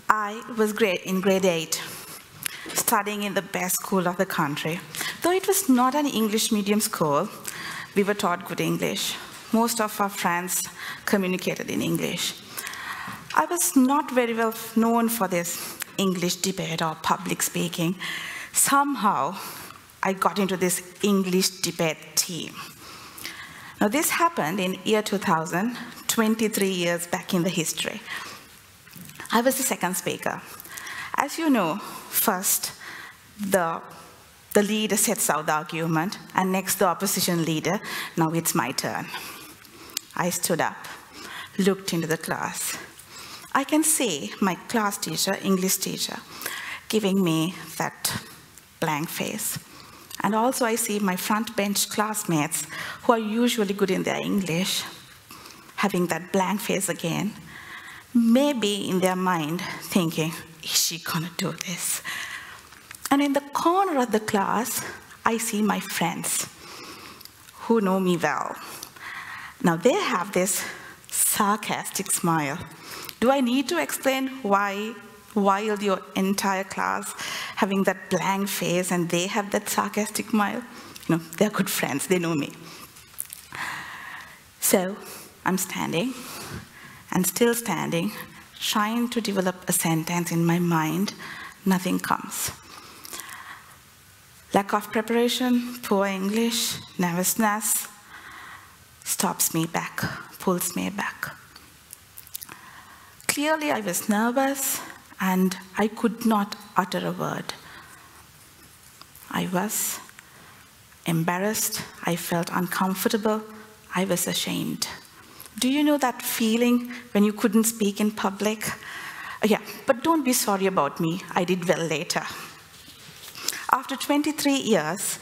I was in grade 8, studying in the best school of the country. Though it was not an English medium school, we were taught good English. Most of our friends communicated in English. I was not very well known for this English debate or public speaking. Somehow, I got into this English debate team. Now, this happened in year 2000, 23 years back in the history. I was the second speaker. As you know, first, the leader sets out the argument, and next the opposition leader. Now it's my turn. I stood up, looked into the class. I can see my class teacher, English teacher, giving me that blank face. And also I see my front bench classmates, who are usually good in their English, having that blank face again. Maybe in their mind thinking, is she gonna do this? And in the corner of the class, I see my friends who know me well. Now they have this sarcastic smile. Do I need to explain why your entire class having that blank face and they have that sarcastic smile? You know, they're good friends, they know me. So I'm standing, and still standing, trying to develop a sentence in my mind. Nothing comes. Lack of preparation, poor English, nervousness stops me back, pulls me back. Clearly, I was nervous, and I could not utter a word. I was embarrassed, I felt uncomfortable, I was ashamed. Do you know that feeling when you couldn't speak in public? Yeah, but don't be sorry about me. I did well later. After 23 years,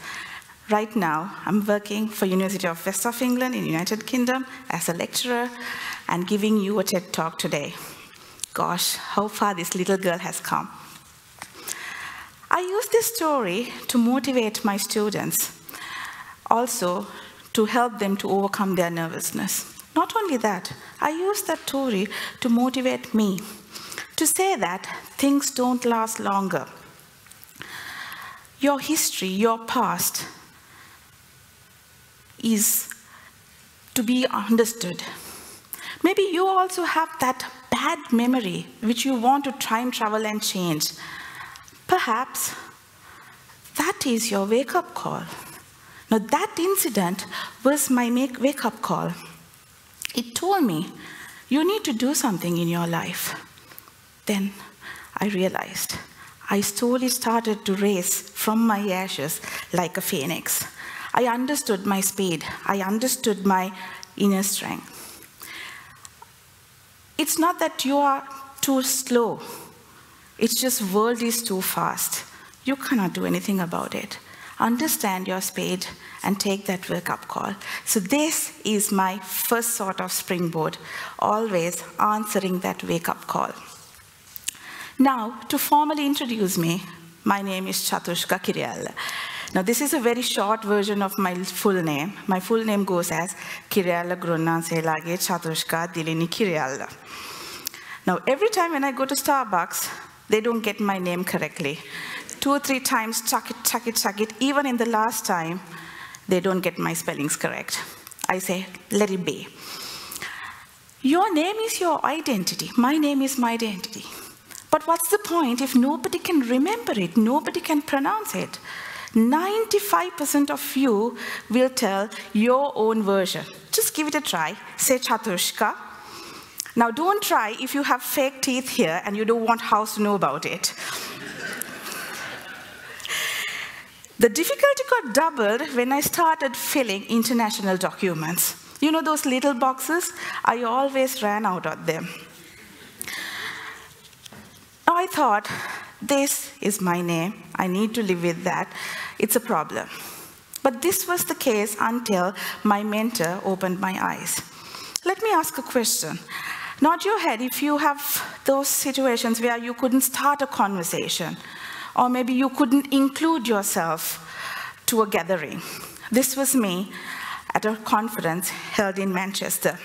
right now, I'm working for University of West of England in United Kingdom as a lecturer and giving you a TED Talk today. Gosh, how far this little girl has come. I use this story to motivate my students, also to help them to overcome their nervousness. Not only that, I use that story to motivate me, to say that things don't last longer. Your history, your past, is to be understood. Maybe you also have that bad memory which you want to time travel and change. Perhaps that is your wake-up call. Now that incident was my wake-up call. It told me, you need to do something in your life. Then I realized, I slowly started to rise from my ashes like a phoenix. I understood my speed. I understood my inner strength. It's not that you are too slow. It's just world is too fast. You cannot do anything about it. Understand your speed and take that wake-up call. So this is my first sort of springboard, always answering that wake-up call. Now, to formally introduce me, my name is Chathushka Kiriella. Now, this is a very short version of my full name. My full name goes as Kiriella Grunnan-Selage Chathushka Dilini Kiriella. Now, every time when I go to Starbucks, they don't get my name correctly. 2 or 3 times, chuck it. Even in the last time, they don't get my spellings correct. I say, let it be. Your name is your identity. My name is my identity. But what's the point if nobody can remember it, nobody can pronounce it? 95% of you will tell your own version. Just give it a try. Say Chathushka. Now don't try if you have fake teeth here and you don't want house to know about it. The difficulty got doubled when I started filling international documents. You know those little boxes? I always ran out of them. Now I thought, this is my name. I need to live with that. It's a problem. But this was the case until my mentor opened my eyes. Let me ask a question. Nod your head if you have those situations where you couldn't start a conversation, or maybe you couldn't include yourself to a gathering. This was me at a conference held in Manchester.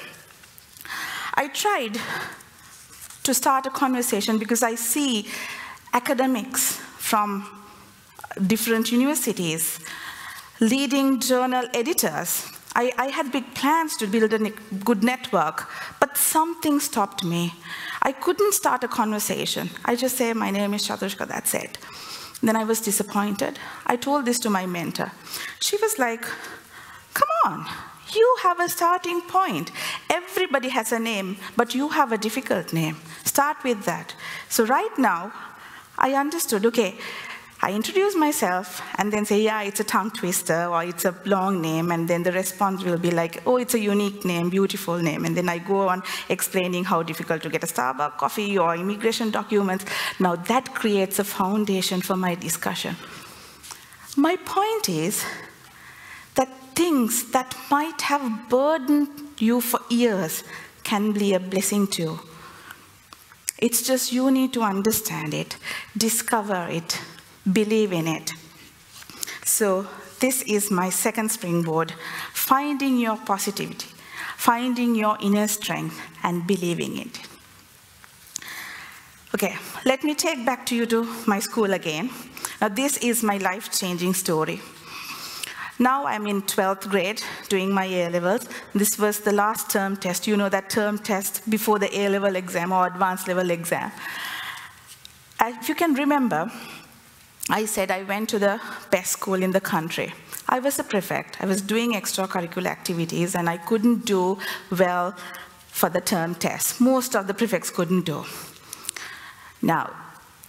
I tried to start a conversation because I see academics from different universities, leading journal editors. I had big plans to build a good network, but something stopped me. I couldn't start a conversation. I just say, my name is Chathushka, that's it. Then I was disappointed. I told this to my mentor. She was like, come on, you have a starting point. Everybody has a name, but you have a difficult name. Start with that. So right now, I understood, okay, I introduce myself and then say, yeah, it's a tongue twister or it's a long name, and then the response will be like, oh, it's a unique name, beautiful name. And then I go on explaining how difficult to get a Starbucks coffee or immigration documents. Now that creates a foundation for my discussion. My point is that things that might have burdened you for years can be a blessing too. It's just you need to understand it, discover it, believe in it. So this is my second springboard, finding your positivity, finding your inner strength and believing it. Okay, let me take back to you to my school again. Now this is my life-changing story. Now I'm in 12th grade doing my A-levels. This was the last term test. You know that term test before the A-level exam or advanced level exam. If you can remember, I said I went to the best school in the country. I was a prefect. I was doing extracurricular activities and I couldn't do well for the term test. Most of the prefects couldn't do. Now,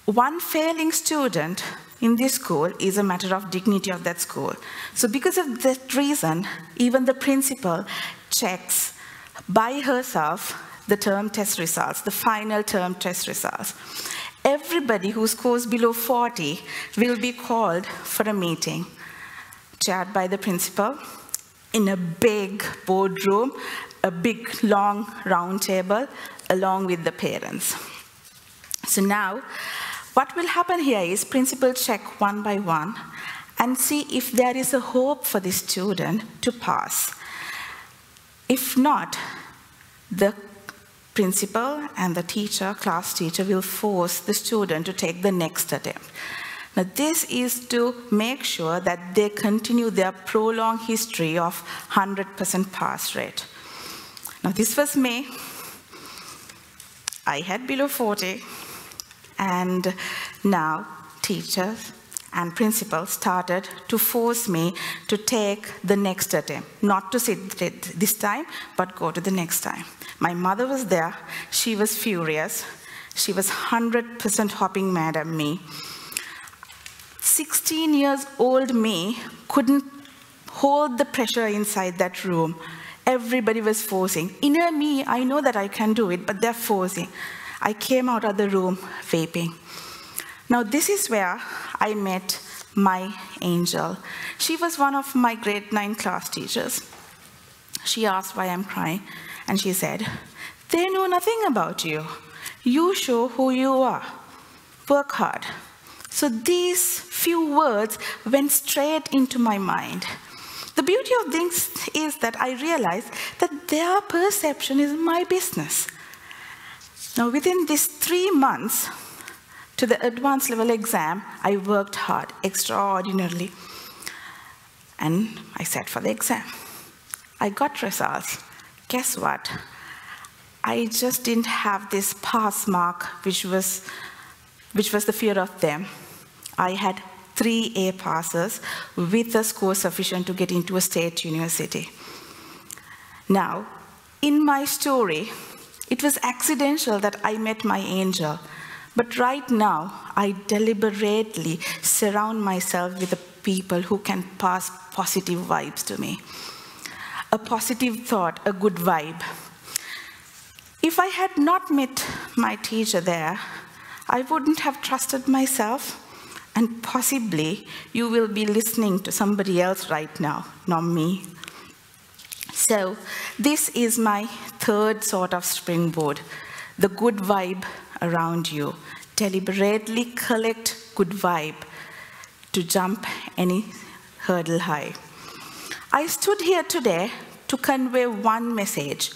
one failing student in this school is a matter of dignity of that school. So because of that reason, even the principal checks by herself the term test results, the final term test results. Everybody who scores below 40 will be called for a meeting, chaired by the principal, in a big boardroom, a big, long round table, along with the parents. So now, what will happen here is principal check one by one and see if there is a hope for the student to pass. If not, the principal and the teacher, class teacher, will force the student to take the next attempt. Now this is to make sure that they continue their prolonged history of 100% pass rate. Now this was me. I had below 40, and now teachers and principal started to force me to take the next attempt, not to sit this time, but go to the next time. My mother was there. She was furious. She was 100% hopping mad at me. 16 years old me couldn't hold the pressure inside that room. Everybody was forcing. Inner me, I know that I can do it, but they're forcing. I came out of the room vaping. Now this is where I met my angel. She was one of my grade 9 class teachers. She asked why I'm crying, and she said, they know nothing about you. You show who you are. Work hard. So these few words went straight into my mind. The beauty of things is that I realized that their perception is my business. Now within these 3 months, to the advanced level exam, I worked hard, extraordinarily. And I sat for the exam. I got results. Guess what? I just didn't have this pass mark, which was the fear of them. I had 3 A passes with a score sufficient to get into a state university. Now, in my story, it was accidental that I met my angel. But right now, I deliberately surround myself with the people who can pass positive vibes to me. A positive thought, a good vibe. If I had not met my teacher there, I wouldn't have trusted myself, and possibly you will be listening to somebody else right now, not me. So this is my third sort of springboard, the good vibe around you. Deliberately collect good vibe to jump any hurdle high. I stood here today to convey one message.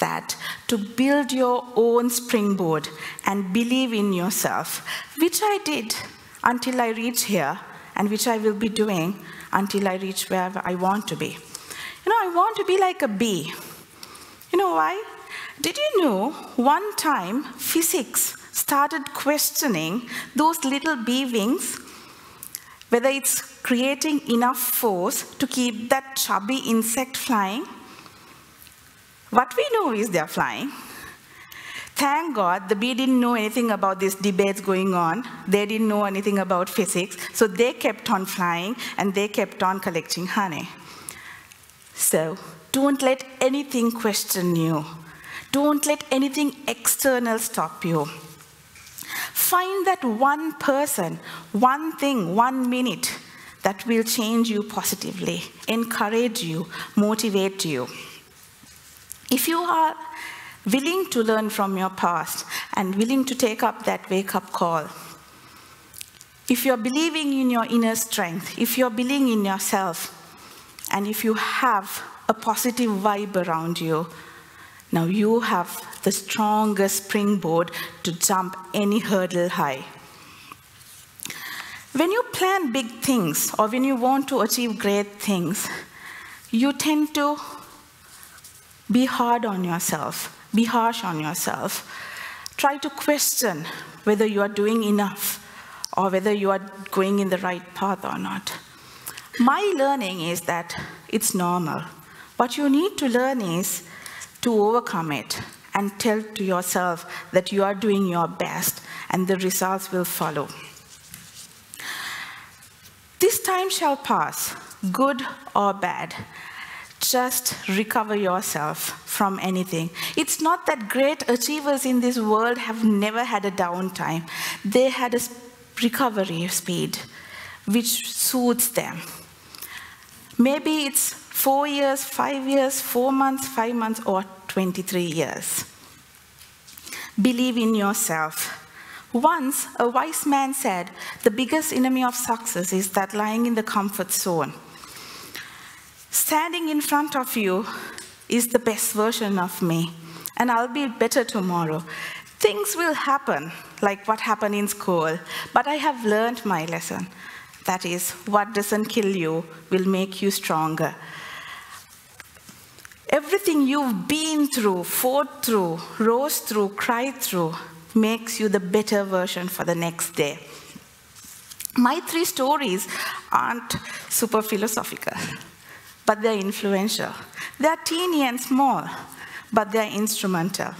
that to build your own springboard and believe in yourself, which I did until I reached here, and which I will be doing until I reach where I want to be. I want to be like a bee. You know why? Did you know one time physics started questioning those little bee wings, whether it's creating enough force to keep that chubby insect flying? What we know is they're flying. Thank God the bee didn't know anything about these debates going on. They didn't know anything about physics, so they kept on flying and they kept on collecting honey. So don't let anything question you. Don't let anything external stop you. Find that one person, one thing, 1 minute that will change you positively, encourage you, motivate you. If you are willing to learn from your past and willing to take up that wake-up call, if you're believing in your inner strength, if you're believing in yourself, and if you have a positive vibe around you, now you have the strongest springboard to jump any hurdle high. When you plan big things or when you want to achieve great things, you tend to be hard on yourself, be harsh on yourself. Try to question whether you are doing enough or whether you are going in the right path or not. My learning is that it's normal. What you need to learn is to overcome it and tell to yourself that you are doing your best and the results will follow. This time shall pass, good or bad. Just recover yourself from anything. It's not that great achievers in this world have never had a downtime. They had a recovery speed which suits them. Maybe it's 4 years, 5 years, 4 months, 5 months, or 23 years. Believe in yourself. Once, a wise man said, the biggest enemy of success is that lying in the comfort zone. Standing in front of you is the best version of me, and I'll be better tomorrow. Things will happen, like what happened in school, but I have learned my lesson. That is, what doesn't kill you will make you stronger. Everything you've been through, fought through, rose through, cried through, makes you the better version for the next day. My 3 stories aren't super philosophical, but they're influential. They're teeny and small, but they're instrumental.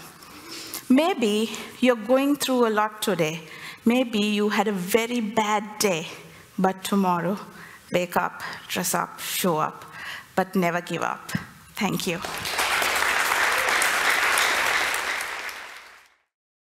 Maybe you're going through a lot today. Maybe you had a very bad day, but tomorrow, wake up, dress up, show up, but never give up. Thank you.